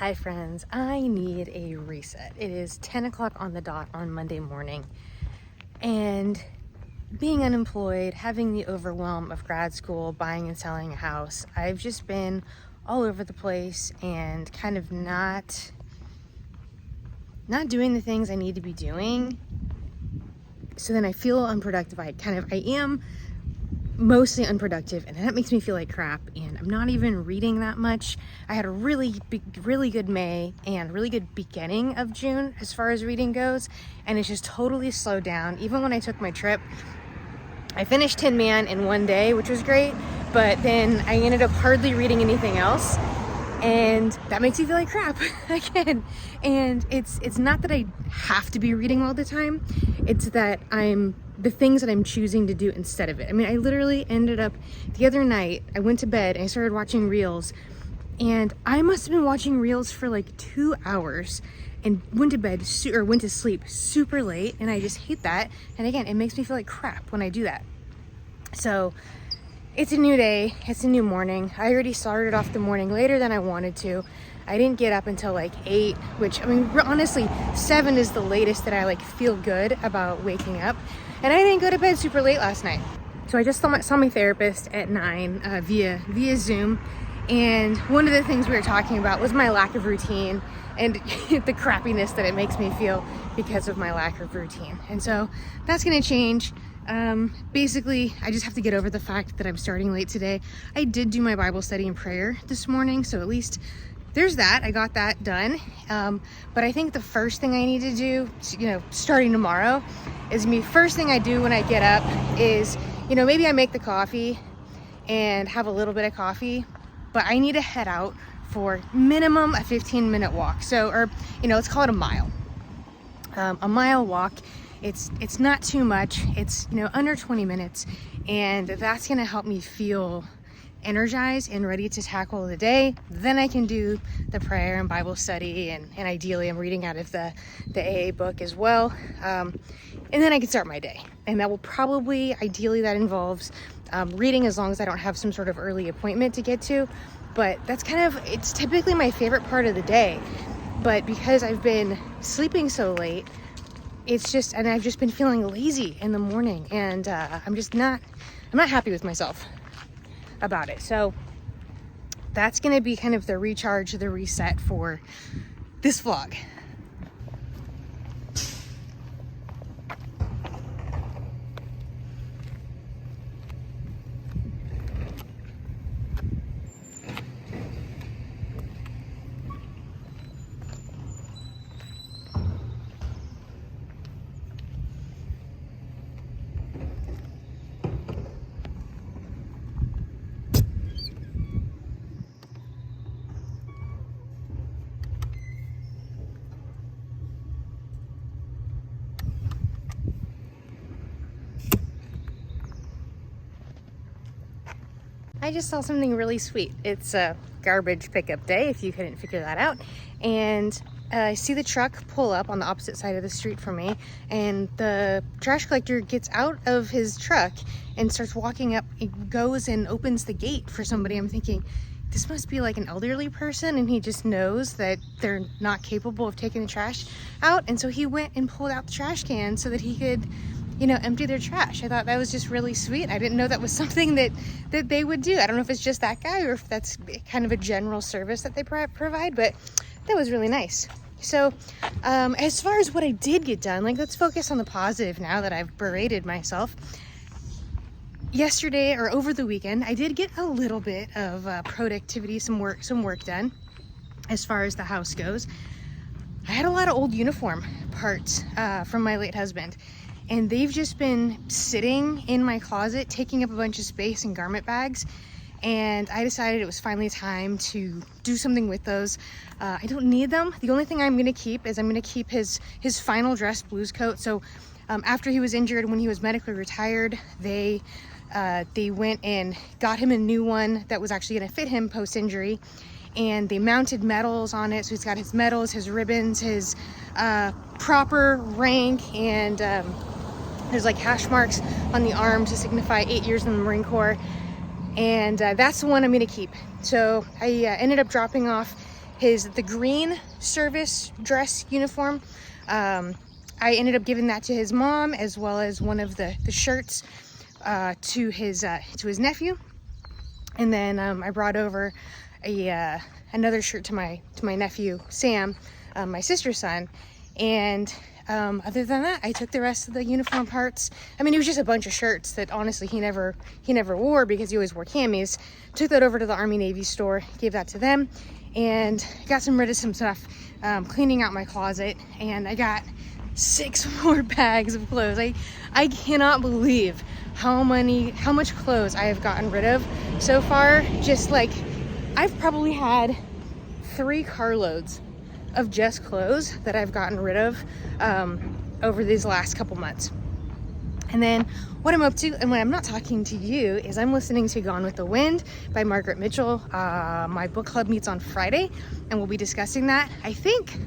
Hi friends, I need a reset. It is 10 o'clock on the dot on Monday morning, and being unemployed, having the overwhelm of grad school, buying and selling a house, I've just been all over the place and kind of not doing the things I need to be doing. So then I feel unproductive. I am mostly unproductive, and that makes me feel like crap, and I'm not even reading that much. I had a really good May and really good beginning of June as far as reading goes, and it's just totally slowed down. Even when I took my trip, I finished Tin Man in one day, which was great, but then I ended up hardly reading anything else, and that makes me feel like crap again. And it's not that I have to be reading all the time, it's that the things that I'm choosing to do instead of it. I mean, I literally ended up, the other night, I went to bed and I started watching Reels, and I must have been watching Reels for like 2 hours and went to sleep super late, and I just hate that. And again, it makes me feel like crap when I do that. So it's a new day, it's a new morning. I already started off the morning later than I wanted to. I didn't get up until like 8, which, I mean, honestly, 7 is the latest that I like feel good about waking up. And I didn't go to bed super late last night. So I just saw my therapist at 9 via Zoom. And one of the things we were talking about was my lack of routine and the crappiness that it makes me feel because of my lack of routine. And so that's gonna change. Basically, I just have to get over the fact that I'm starting late today. I did do my Bible study and prayer this morning, so at least there's that. I got that done. But I think the first thing I need to do, starting tomorrow, is first thing I do when I get up is, maybe I make the coffee and have a little bit of coffee, but I need to head out for minimum a 15-minute walk. So, let's call it a mile. A mile walk. It's not too much. It's, under 20 minutes, and that's gonna help me feel energized and ready to tackle the day. Then I can do the prayer and Bible study, and ideally I'm reading out of the AA book as well. And then I can start my day. And that will probably, ideally that involves reading, as long as I don't have some sort of early appointment to get to. But that's it's typically my favorite part of the day. But because I've been sleeping so late, and I've just been feeling lazy in the morning, and I'm not happy with myself about it. So that's gonna be kind of the recharge, the reset for this vlog. I just saw something really sweet. It's a garbage pickup day, if you couldn't figure that out. And I see the truck pull up on the opposite side of the street from me, and the trash collector gets out of his truck and starts walking up. He goes and opens the gate for somebody. I'm thinking, this must be like an elderly person, and he just knows that they're not capable of taking the trash out. And so he went and pulled out the trash can so that he could empty their trash. I thought that was just really sweet. I didn't know that was something that they would do. I don't know if it's just that guy or if that's kind of a general service that they provide, but that was really nice. So as far as what I did get done, let's focus on the positive now that I've berated myself. Yesterday, or over the weekend, I did get a little bit of productivity, some work done as far as the house goes. I had a lot of old uniform parts from my late husband, and they've just been sitting in my closet, taking up a bunch of space in garment bags. And I decided it was finally time to do something with those. I don't need them. The only thing I'm gonna keep is his final dress blues coat. So after he was injured, when he was medically retired, they went and got him a new one that was actually gonna fit him post-injury. And they mounted medals on it. So he's got his medals, his ribbons, his proper rank, and there's like hash marks on the arm to signify 8 years in the Marine Corps. And that's the one I'm gonna keep. So I ended up dropping off the green service dress uniform. I ended up giving that to his mom, as well as one of the shirts to his nephew. And then I brought over another shirt to my nephew Sam, my sister's son. And other than that, I took the rest of the uniform parts. I mean, it was just a bunch of shirts that honestly he never wore because he always wore camis. Took that over to the Army Navy store, gave that to them, and got rid of some stuff, cleaning out my closet. And I got 6 more bags of clothes. I cannot believe how much clothes I have gotten rid of so far. Just like, I've probably had 3 carloads of just clothes that I've gotten rid of over these last couple months. And then what I'm up to, and when I'm not talking to you, is I'm listening to Gone with the Wind by Margaret Mitchell. My book club meets on Friday, and we'll be discussing that. I think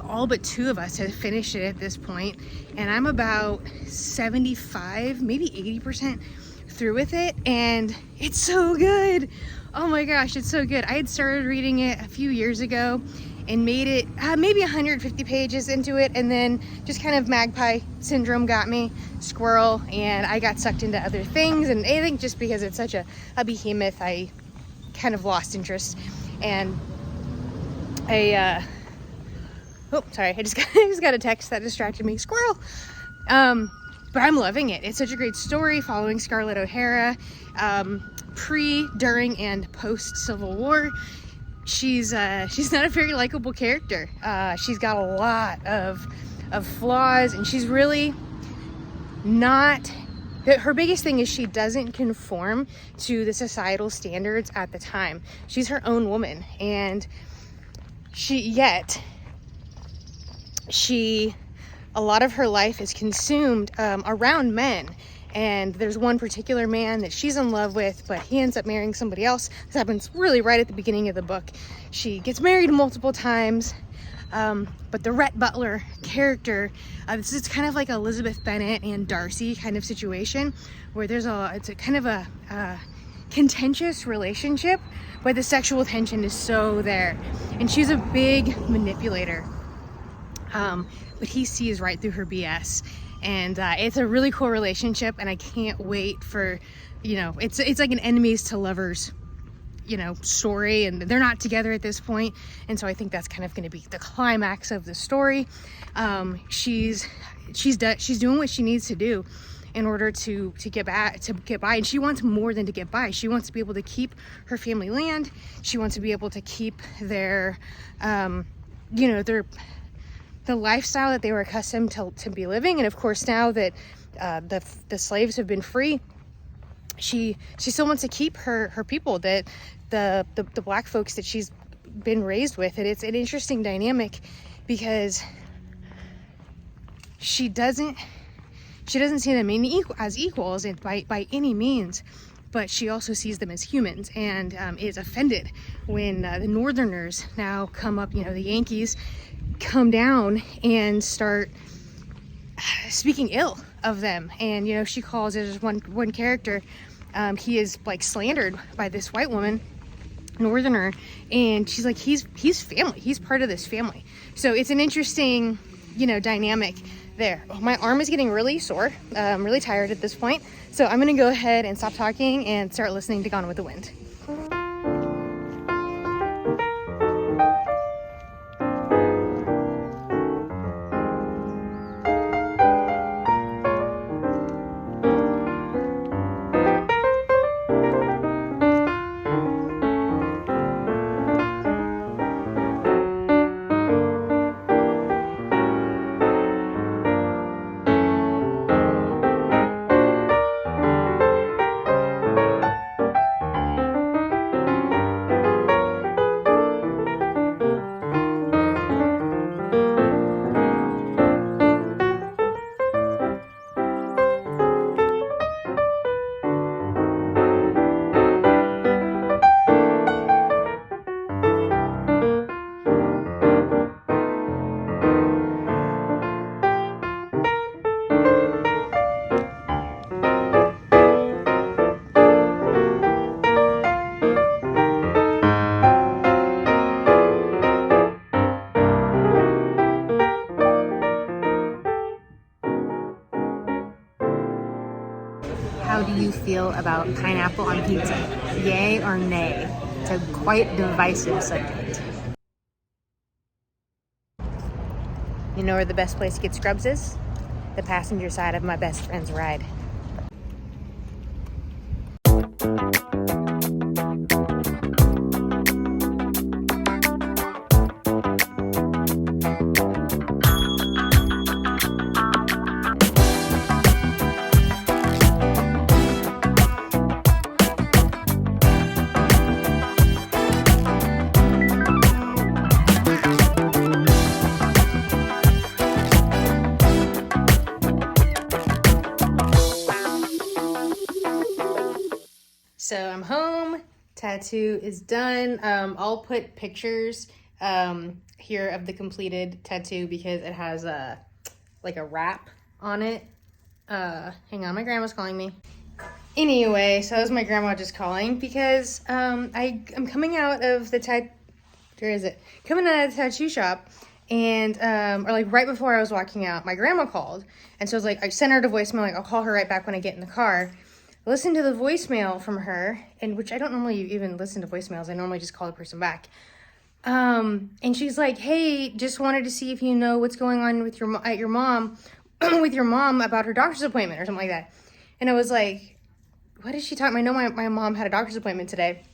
all but 2 of us have finished it at this point, and I'm about 75, maybe 80% through with it, and it's so good. Oh my gosh, it's so good. I had started reading it a few years ago and made it maybe 150 pages into it, and then just kind of magpie syndrome got me, squirrel, and I got sucked into other things. And I think just because it's such a behemoth, I kind of lost interest. And oh, sorry, I just got a text that distracted me. Squirrel. But I'm loving it. It's such a great story following Scarlett O'Hara, pre, during, and post Civil War. She's not a very likable character. She's got a lot of flaws, and she's really not. Her biggest thing is she doesn't conform to the societal standards at the time. She's her own woman, and a lot of her life is consumed around men. And there's one particular man that she's in love with, but he ends up marrying somebody else. This happens really right at the beginning of the book. She gets married multiple times, but the Rhett Butler character, it's kind of like Elizabeth Bennet and Darcy kind of situation, where it's a kind of a contentious relationship, but the sexual tension is so there. And she's a big manipulator, but he sees right through her BS. And it's a really cool relationship, and I can't wait for, it's like an enemies to lovers, story, and they're not together at this point, and so I think that's kind of going to be the climax of the story. She's doing what she needs to do in order to get by, and she wants more than to get by. She wants to be able to keep her family land. She wants to be able to keep their the lifestyle that they were accustomed to be living. And of course, now that the slaves have been free, she still wants to keep her people, that the black folks that she's been raised with. And it's an interesting dynamic because she doesn't see them as equals by any means, but she also sees them as humans, and is offended when the Northerners now come up, the Yankees come down and start speaking ill of them. And she calls it, as one character, he is like slandered by this white woman, Northerner, and she's like, he's family, he's part of this family. So it's an interesting dynamic there. My arm is getting really sore. I'm really tired at this point, so I'm gonna go ahead and stop talking and start listening to Gone with the Wind. video about pineapple on pizza. Yay or nay? It's a quite divisive subject. You know where the best place to get scrubs is? The passenger side of my best friend's ride. So I'm home, tattoo is done. I'll put pictures here of the completed tattoo because it has like a wrap on it. Hang on, my grandma's calling me. Anyway, so that was my grandma just calling because I'm coming out of the coming out of the tattoo shop, and or like right before I was walking out, my grandma called, and so I was like, I sent her to voicemail, like I'll call her right back when I get in the car. Listen to the voicemail from her, and which I don't normally even listen to voicemails. I normally just call the person back. And she's like, "Hey, just wanted to see if you know what's going on with your mom, with your mom about her doctor's appointment or something like that." And I was like, "What is she talking?" I know my mom had a doctor's appointment today,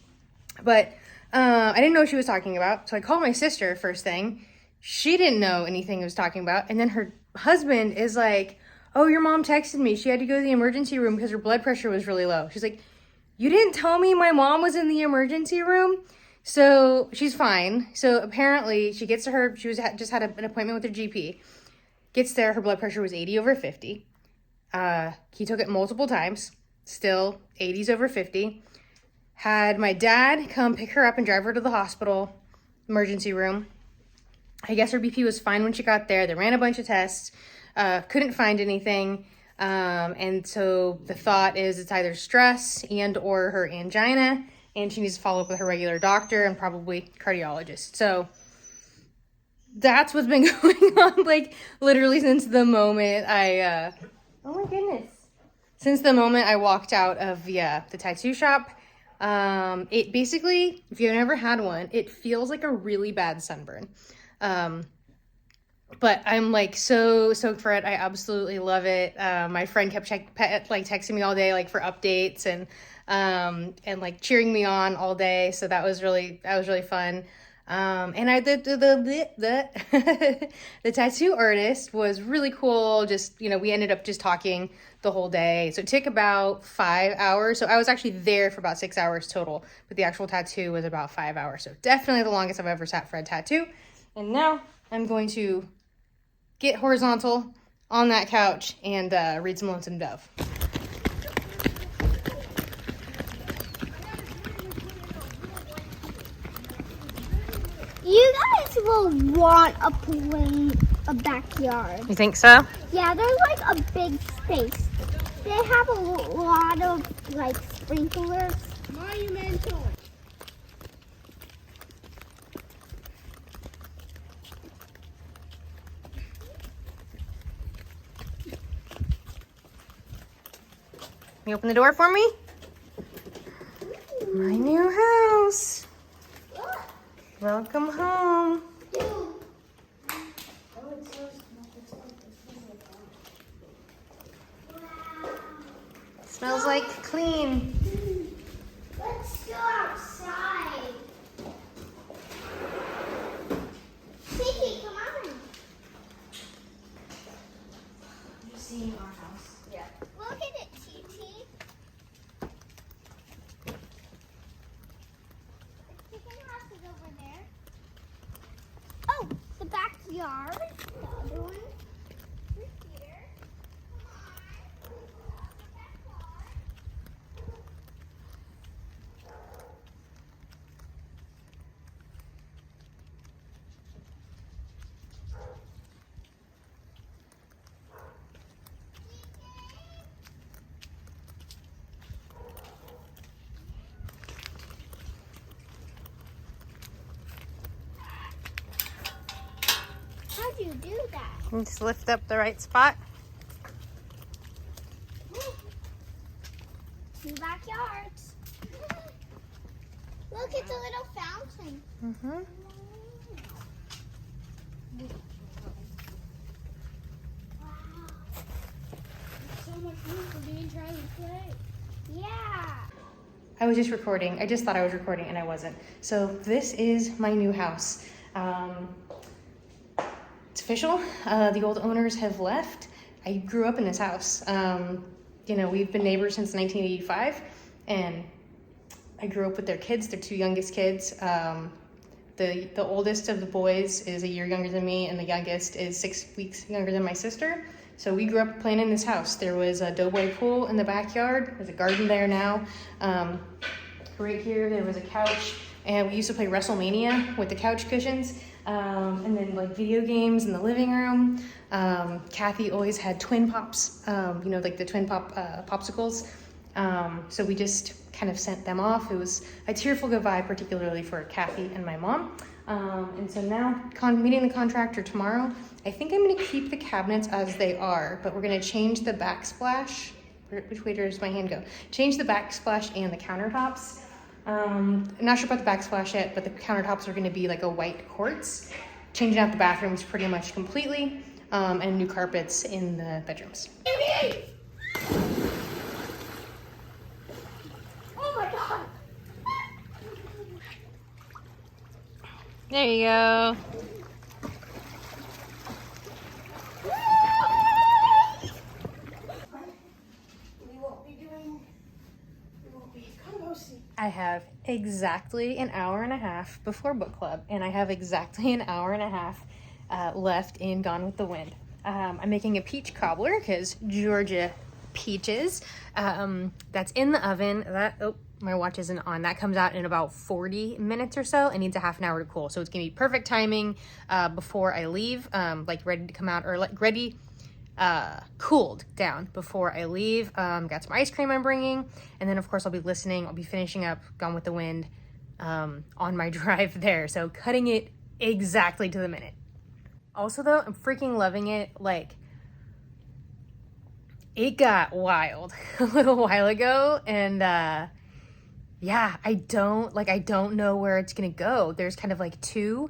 but I didn't know what she was talking about. So I called my sister first thing. She didn't know anything I was talking about, and then her husband is like, "Oh, your mom texted me. She had to go to the emergency room because her blood pressure was really low." She's like, "You didn't tell me my mom was in the emergency room?" So she's fine. So apparently she gets to her, she was just had an appointment with her GP. Gets there, her blood pressure was 80/50. He took it multiple times. Still 80s/50. Had my dad come pick her up and drive her to the hospital, emergency room. I guess her BP was fine when she got there. They ran a bunch of tests. Couldn't find anything, and so the thought is it's either stress and or her angina, and she needs to follow up with her regular doctor and probably cardiologist. So that's what's been going on, like literally since the moment I oh my goodness, since the moment I walked out of the tattoo shop. It basically, if you've never had one, it feels like a really bad sunburn. But I'm like so stoked for it. I absolutely love it. My friend kept texting me all day, like for updates and like cheering me on all day. So that was really fun. And the tattoo artist was really cool. Just, we ended up just talking the whole day. So it took about 5 hours. So I was actually there for about 6 hours total, but the actual tattoo was about 5 hours. So definitely the longest I've ever sat for a tattoo. And now I'm going to get horizontal on that couch and read some Lonesome Dove. You guys will want a backyard. You think so? Yeah, there's like a big space. They have a lot of like sprinklers. Monumental. You open the door for me? My new house. Welcome home. Smells like clean. Let's go outside. Kiki, come on. You're seeing our house. Yeah. Look at it, Titi. The chicken house is over there. Oh, the backyard. The other one. Right here. Come on. How do you do that? You just lift up the right spot. See back crossing. Mm-hmm. So much room for me and Charlie to play. Yeah. I was just recording. I just thought I was recording and I wasn't. So this is my new house. It's official. The old owners have left. I grew up in this house. You know, we've been neighbors since 1985, and I grew up with their kids, their two youngest kids. The oldest of the boys is a year younger than me, and the youngest is 6 weeks younger than my sister. So we grew up playing in this house. There was a doughboy pool in the backyard. There's a garden there now. Right here, there was a couch, and we used to play WrestleMania with the couch cushions. And then like video games in the living room. Kathy always had twin pops, you know, like the twin pop popsicles. So we just kind of sent them off. It was a tearful goodbye, particularly for Kathy and my mom. And so now meeting the contractor tomorrow. I think I'm gonna keep the cabinets as they are, but we're gonna change the backsplash. Which way does my hand go? Change the backsplash and the countertops. I'm not sure about the backsplash yet, but the countertops are gonna be like a white quartz. Changing out the bathrooms pretty much completely, and new carpets in the bedrooms. Oh my God. There you go. I have exactly an hour and a half before book club, and I have exactly an hour and a half left in Gone with the Wind. I'm making a peach cobbler because Georgia peaches. That's in the oven. My watch isn't on. That comes out in about 40 minutes or so. It needs a half an hour to cool, so it's gonna be perfect timing before I leave, like ready to come out, or like ready cooled down before I leave. Got some ice cream I'm bringing, and then of course I'll be listening. I'll be finishing up Gone with the Wind on my drive there, so cutting it exactly to the minute. Also though, I'm freaking loving it. Like, it got wild a little while ago, and yeah, I don't know where it's gonna go. There's kind of like two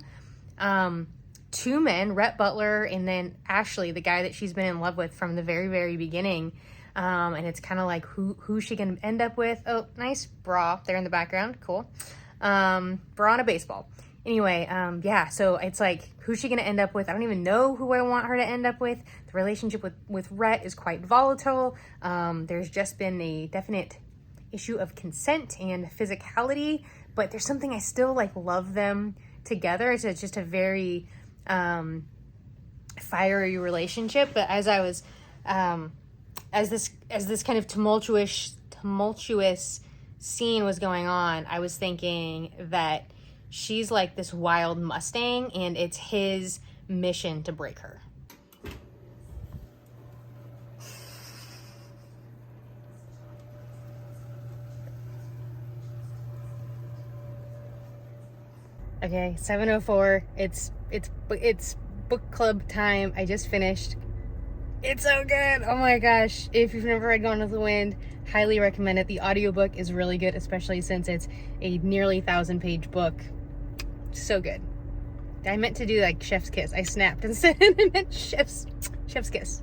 men, Rhett Butler, and then Ashley, the guy that she's been in love with from the very, very beginning. And it's kind of like, who's she gonna end up with? Oh, nice bra there in the background, cool. Bra on a baseball. Anyway, yeah, so it's like, who's she gonna end up with? I don't even know who I want her to end up with. The relationship with Rhett is quite volatile. There's just been a definite issue of consent and physicality, but there's something I still like love them together. So it's just a very fiery relationship. But as I was as this kind of tumultuous scene was going on, I was thinking that she's like this wild Mustang, and it's his mission to break her. Okay, 7:04. It's book club time. I just finished. It's so good. Oh my gosh. If you've never read Gone with the Wind, highly recommend it. The audiobook is really good, especially since it's a nearly 1,000-page book. So good. I meant to do like chef's kiss. I snapped instead and I meant chef's kiss.